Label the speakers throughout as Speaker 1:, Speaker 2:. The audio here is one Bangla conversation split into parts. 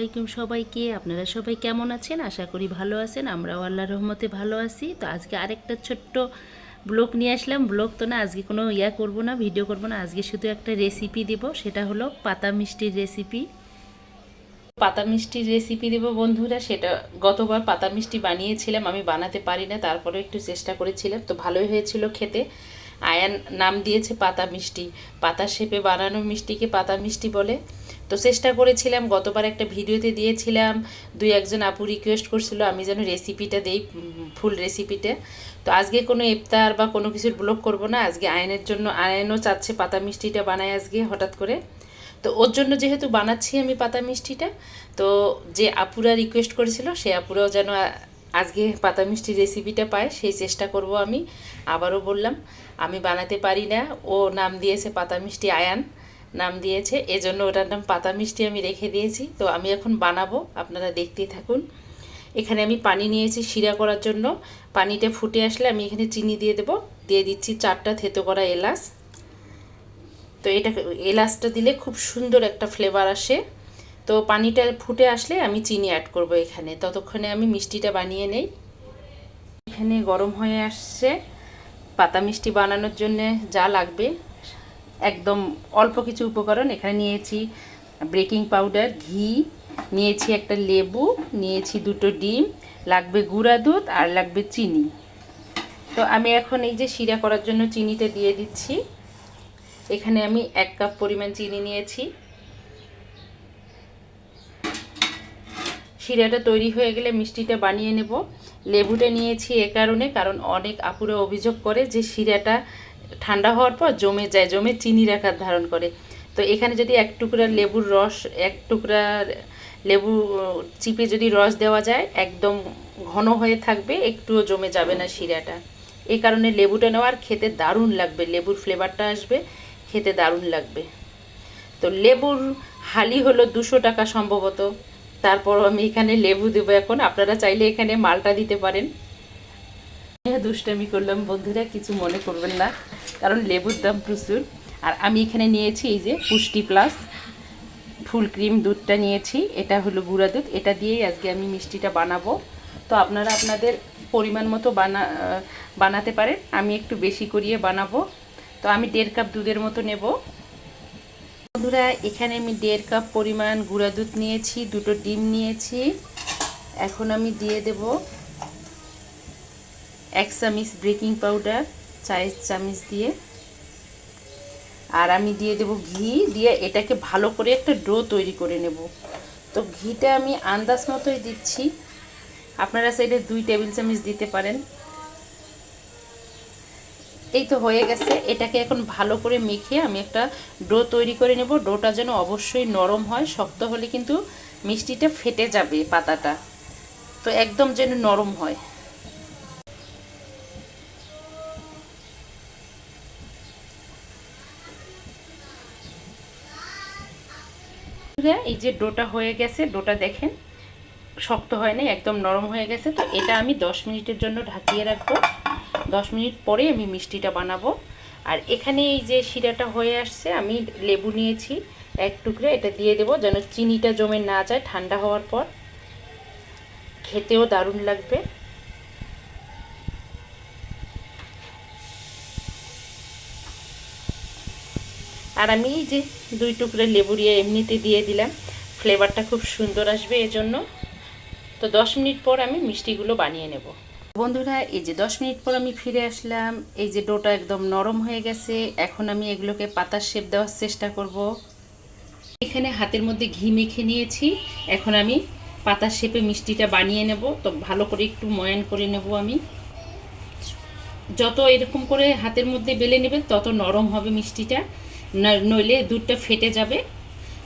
Speaker 1: আসসালামাইকুম সবাইকে। আপনারা সবাই কেমন আছেন? আশা করি ভালো আছেন। আমরাও আল্লাহর রহমতে ভালো আছি। তো আজকে আরেকটা ছোট্ট ব্লগ নিয়ে আসলাম। ব্লগ তো না, আজকে কোনো করব না, ভিডিও করব না। আজকে শুধু একটা রেসিপি দেব, সেটা হলো পাতা মিষ্টির রেসিপি। পাতা মিষ্টির রেসিপি দেব বন্ধুরা। সেটা গতবার পাতা মিষ্টি বানিয়েছিলাম, আমি বানাতে পারি না, তারপরে একটু চেষ্টা করেছিলাম, তো ভালোই হয়েছিল খেতে। আয়ান নাম দিয়েছে পাতা মিষ্টি, পাতা শেপে বানানো মিষ্টিকে পাতা মিষ্টি বলে। তো চেষ্টা করেছিলাম, গতবার একটা ভিডিওতে দিয়েছিলাম, দুই একজন আপু রিকোয়েস্ট করছিল আমি যেন রেসিপিটা দেই, ফুল রেসিপিটা। তো আজকে কোনো ইফতার বা কোনো কিছুর ব্লগ করব না। আজকে আয়নের জন্য, আয়নও চাচ্ছে পাতা মিষ্টিটা বানাই আজকে হঠাৎ করে। তো ওর জন্য যেহেতু বানাচ্ছি আমি পাতা মিষ্টিটা, তো যে আপুরা রিকোয়েস্ট করেছিল সে আপুরাও যেন আজকে পাতা মিষ্টির রেসিপিটা পায়, সেই চেষ্টা করব আমি। আবারও বললাম, আমি বানাতে পারি না। ও নাম দিয়েছে পাতা মিষ্টি, আয়ান নাম দিয়েছে, এজন্য ওটার নাম পাতা মিষ্টি আমি রেখে দিয়েছি। তো আমি এখন বানাবো, আপনারা দেখতেই থাকুন। এখানে আমি পানি নিয়েছি শিরা করার জন্য। পানিটা ফুটে আসলে আমি এখানে চিনি দিয়ে দেব। দিয়ে দিচ্ছি 4টা থেতো করা এলাচ। তো এটা, এলাচটা দিলে খুব সুন্দর একটা ফ্লেভার আসে। তো পানিটা ফুটে আসলে আমি চিনি অ্যাড করব এখানে। ততক্ষণে আমি মিষ্টিটা বানিয়ে নেই। এখানে গরম হয়ে আসছে। পাতা মিষ্টি বানানোর জন্য যা লাগবে একদম অল্প কিছু উপকরণ এখানে নিয়েছি। বেকিং পাউডার, ঘি নিয়েছি, একটা লেবু নিয়েছি, 2টো ডিম, লাগবে গুঁড়া দুধ, আর লাগবে চিনি। তো আমি এখন এই যে শিরা করার জন্য চিনিটা দিয়ে দিচ্ছি। এখানে আমি 1 কাপ পরিমাণ চিনি নিয়েছি। শিরাটা তৈরি হয়ে গেলে মিষ্টিটা বানিয়ে নেব। লেবুটা নিয়েছি কারণ অনেক আপুরা অভিযোগ করে যে শিরাটা ঠান্ডা হওয়ার পর জমে যায়, জমে চিনির আকার ধারণ করে। তো এখানে যদি 1 টুকরা লেবুর রস, 1 টুকরা লেবু চিপে যদি রস দেওয়া যায়, একদম ঘন হয়ে থাকবে, একটুও জমে যাবে না শিরাটা। এই কারণে লেবুটা নেওয়ার, খেতে দারুণ লাগবে, লেবুর ফ্লেভারটা আসবে, খেতে দারুণ লাগবে। তো লেবুর হালি হলো 200 টাকা সম্ভবত। তারপরও আমি এখানে লেবু দেবো এখন। আপনারা চাইলে এখানে মালটা দিতে পারেন। দুষ্টামি করলাম বন্ধুরা, কিছু মনে করবেন না, কারণ লেবুর দাম প্রচুর। আর আমি এখানে নিয়েছি এই যে পুষ্টি প্লাস ফুল ক্রিম দুধটা নিয়েছি, এটা হলো গুঁড়া দুধ। এটা দিয়েই আজকে আমি মিষ্টিটা বানাবো। তো আপনারা আপনাদের পরিমাণ মতো বানাতে পারেন। আমি একটু বেশি করিয়ে বানাবো। তো আমি 1.5 কাপ দুধের মতো নেব বন্ধুরা। এখানে আমি 1.5 কাপ পরিমাণ গুঁড়া দুধ নিয়েছি, 2টো ডিম নিয়েছি। এখন আমি দিয়ে দেব 1 চামচ বেকিং পাউডার, 4 চামচ দিয়ে। আর আমি দিয়ে দেব ঘি, দিয়ে এটাকে ভালো করে একটা ডো তৈরি করে নেব। তো ঘিটা আমি আন্দাজ মতোই দিচ্ছি, আপনারা চাইলে 2 টেবিল চামচ দিতে পারেন। এই তো হয়ে গেছে। এটাকে এখন ভালো করে মেখে আমি একটা ডো তৈরি করে নেব। ডোটা যেন অবশ্যই নরম হয়, শক্ত হলে কিন্তু মিষ্টিটা ফেটে যাবে পাতাটা। তো একদম যেন নরম হয়। এই যে ডোটা হয়ে গেছে, ডোটা দেখেন শক্ত হয় না, একদম নরম হয়ে গেছে। তো এটা আমি 10 মিনিটের জন্য ঢাকিয়ে রাখবো। 10 মিনিট পরে আমি মিষ্টিটা বানাবো। আর এখানে এই যে শিরাটা হয়ে আসছে, আমি লেবু নিয়েছি 1 টুকরা, এটা দিয়ে দেবো যেন চিনিটা জমে না যায়। ঠান্ডা হওয়ার পর খেতেও দারুণ লাগবে। আর আমি এই যে 2 টুকরা লেবু দিয়ে এমনিতে দিয়ে দিলাম, ফ্লেভারটা খুব সুন্দর আসবে এজন্য। তো 10 মিনিট পর আমি মিষ্টিগুলো বানিয়ে নেব বন্ধুরা। এই যে 10 মিনিট পর আমি ফিরে আসলাম। এই যে ডোটা একদম নরম হয়ে গেছে। এখন আমি এগুলোকে পাতার শেপ দেওয়ার চেষ্টা করব। এখানে হাতের মধ্যে ঘি মেখে নিয়েছি। এখন আমি পাতার শেপে মিষ্টিটা বানিয়ে নেব। তো ভালো করে একটু ময়ান করে নেব আমি। যত এরকম করে হাতের মধ্যে বেলে নেবেন তত নরম হবে মিষ্টিটা, নইলে দুধটা ফেটে যাবে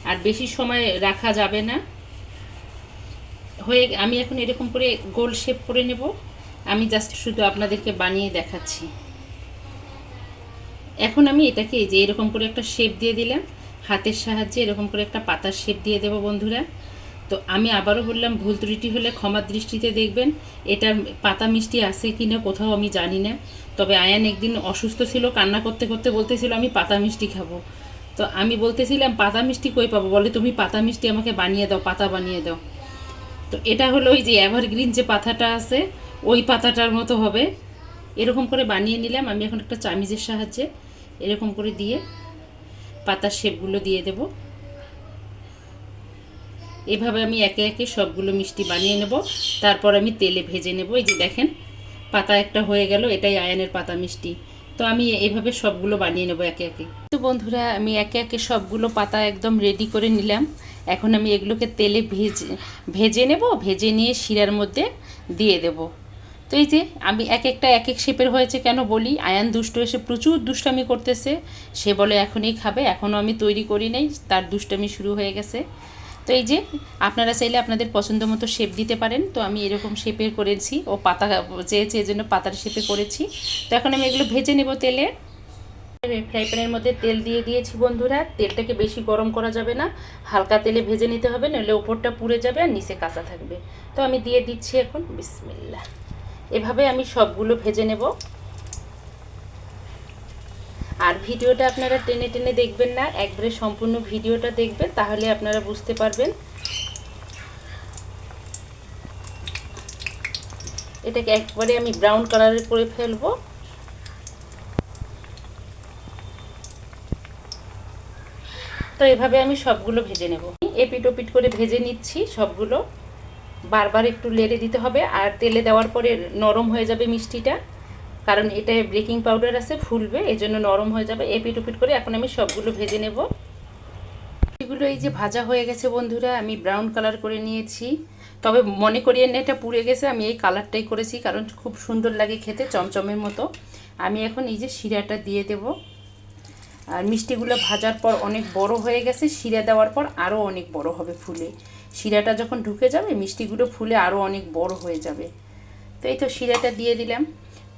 Speaker 1: আর বেশি সময় রাখা যাবে না। আমি এখন এরকম করে গোল শেপ করে নেব। আমি জাস্ট শুধু আপনাদেরকে বানিয়ে দেখাচ্ছি। এখন আমি এটাকে এই যে এরকম করে একটা শেপ দিয়ে দিলাম, হাতের সাহায্যে এরকম করে একটা পাতার শেপ দিয়ে দেব বন্ধুরা। তো আমি আবারও বললাম, ভুল ত্রুটি হলে ক্ষমার দৃষ্টিতে দেখবেন। এটার পাতা মিষ্টি আছে কিনা কোথাও আমি জানি না, তবে আয়ান একদিন অসুস্থ ছিল, কান্না করতে করতে বলতেছিল আমি পাতা মিষ্টি খাবো। তো আমি বলতেছিলাম পাতা মিষ্টি কই পাবো, বলে তুমি পাতা মিষ্টি আমাকে বানিয়ে দাও, পাতা বানিয়ে দাও। তো এটা হলো ওই যে এভারগ্রিন যে পাতাটা আছে ওই পাতাটার মতো হবে। এরকম করে বানিয়ে নিলাম আমি। এখন একটা চামিচের সাহায্যে এরকম করে দিয়ে পাতার শেপগুলো দিয়ে দেব। এভাবে আমি একে একে সবগুলো মিষ্টি বানিয়ে নেব, তারপর আমি তেলে ভেজে নেব। এই যে দেখেন পাতা একটা হয়ে গেল, এটাই আয়ানের পাতা মিষ্টি। তো আমি এইভাবে সবগুলো বানিয়ে নেব একে একে। তো বন্ধুরা আমি একে একে সবগুলো পাতা একদম রেডি করে নিলাম। এখন আমি এগুলোকে তেলে ভেজে নেব। ভেজে নিয়ে শিরার মধ্যে দিয়ে দেব। তো এই যে আমি এক একটা এক এক শেপের হয়েছে কেন বলি, আয়ান দুষ্ট এসে প্রচুর দুষ্টামি করতেছে। সে বলে এখনই খাবে, এখনও আমি তৈরি করি নাই, তার দুষ্টামি শুরু হয়ে গেছে। তো এই যে আপনারা চাইলে আপনাদের পছন্দ মতো শেপ দিতে পারেন। তো আমি এরকম শেপের করেছি, ও পাতা চেয়েছে এই জন্য পাতার শেপে করেছি। তো এখন আমি এগুলো ভেজে নেব তেলে। ফ্রাই প্যানের মধ্যে তেল দিয়ে দিয়েছি বন্ধুরা। তেলটাকে বেশি গরম করা যাবে না, হালকা তেলে ভেজে নিতে হবে, নইলে ওপরটা পুড়ে যাবে আর নিচে কাঁচা থাকবে। তো আমি দিয়ে দিচ্ছি এখন, বিসমিল্লাহ। এভাবে আমি সবগুলো ভেজে নেব। আর ভিডিওটা আপনারা টেনে টেনে দেখবেন না, একবারে সম্পূর্ণ ভিডিওটা দেখবেন, তাহলে আপনারা বুঝতে পারবেন। এটাকে একবারে আমি ব্রাউন কালারের করে ফেলবো। তো এভাবে আমি সবগুলো ভেজে নেব। এপিট ওপিট করে ভেজে নিচ্ছি সবগুলো। বারবার একটু লেড়ে দিতে হবে, আর তেলে দেওয়ার পরে নরম হয়ে যাবে মিষ্টিটা, কারণ এটা বেকিং পাউডার আছে, ফুলবে, এই জন্য নরম হয়ে যাবে। এপিট ওপিট করে এখন আমি সবগুলো ভেজে নেব। এগুলো এই যে ভাজা হয়ে গেছে বন্ধুরা, আমি ব্রাউন কালার করে নিয়েছি। তবে মনে করিয়ে না এটা পুড়ে গেছে, আমি এই কালারটাই করেছি কারণ খুব সুন্দর লাগে খেতে, চমচমের মতো। আমি এখন এই যে শিরাটা দিয়ে দেব। আর মিষ্টিগুলো ভাজার পর অনেক বড় হয়ে গেছে, শিরা দেওয়ার পর আরও অনেক বড় হবে ফুলে। শিরাটা যখন ঢুকে যাবে মিষ্টিগুলো ফুলে আরও অনেক বড় হয়ে যাবে। তো এই তো শিরাটা দিয়ে দিলাম।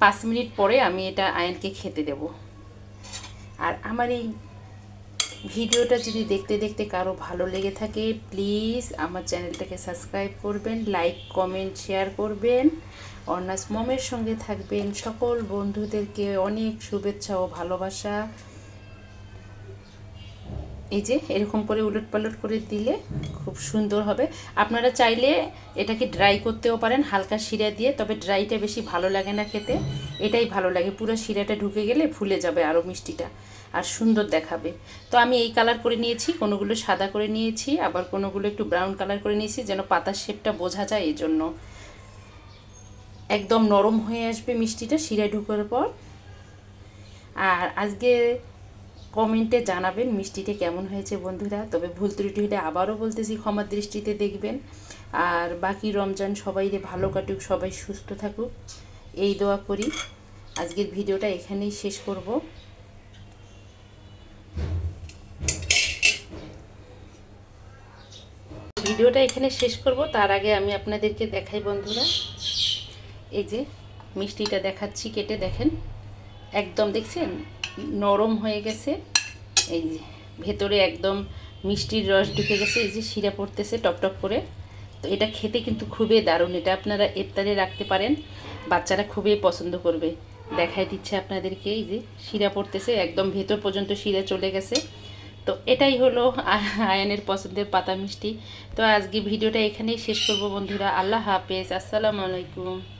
Speaker 1: 5 মিনিট পরে আমি এটা আয়ানকে খেতে দেব। আর আমার এই ভিডিওটা যদি দেখতে দেখতে কারো ভালো লেগে থাকে, প্লিজ আমার চ্যানেলটাকে সাবস্ক্রাইব করবেন, লাইক কমেন্ট শেয়ার করবেন, অর্ণাস মমের সঙ্গে থাকবেন। সকল বন্ধুদেরকে অনেক শুভেচ্ছা ও ভালোবাসা। এই যে এরকম করে উলটপালট করে দিলে খুব সুন্দর হবে। আপনারা চাইলে এটাকে ড্রাই করতেও পারেন হালকা শিরা দিয়ে, তবে ড্রাইটা বেশি ভালো লাগে না খেতে, এটাই ভালো লাগে। পুরো শিরাটা ঢুকে গেলে ফুলে যাবে আরও মিষ্টিটা, আর সুন্দর দেখাবে। তো আমি এই কালার করে নিয়েছি, কোনোগুলো সাদা করে নিয়েছি, আবার কোনোগুলো একটু ব্রাউন কালার করে নিয়েছি, যেন পাতার শেপটা বোঝা যায়। এই জন্য একদম নরম হয়ে আসবে মিষ্টিটা শিরা ঢুকার পর। আর আজকে কমেন্টে জানাবেন মিষ্টিটা কেমন হয়েছে বন্ধুরা। তবে ভুল ত্রুটি হলে আবারও বলতেছি ক্ষমার দৃষ্টিতে দেখবেন। আর বাকি রমজান সবাইরে ভালো কাটুক, সবাই সুস্থ থাকুক, এই দোয়া করি। আজকের ভিডিওটা এখানেই শেষ করব। ভিডিওটা এখানে শেষ করব, তার আগে আমি আপনাদেরকে দেখাই বন্ধুরা। এই যে মিষ্টিটা দেখাচ্ছি কেটে, দেখেন একদম দেখছেন নরম হয়ে গেছে। এই যে ভেতরে একদম মিষ্টির রস ঢুকে গেছে, এই যে শিরা পড়তেছে টপটপ করে। তো এটা খেতে কিন্তু খুবই দারুণ, এটা আপনারা ইফতারে রাখতে পারেন, বাচ্চারা খুবই পছন্দ করবে। দেখাই দিচ্ছে আপনাদেরকে, এই যে শিরা পড়তেছে, একদম ভেতর পর্যন্ত শিরা চলে গেছে। তো এটাই হলো আয়ানের পছন্দের পাতা মিষ্টি। তো আজকে ভিডিওটা এখানেই শেষ করব বন্ধুরা। আল্লাহ হাফেজ, আসসালামু আলাইকুম।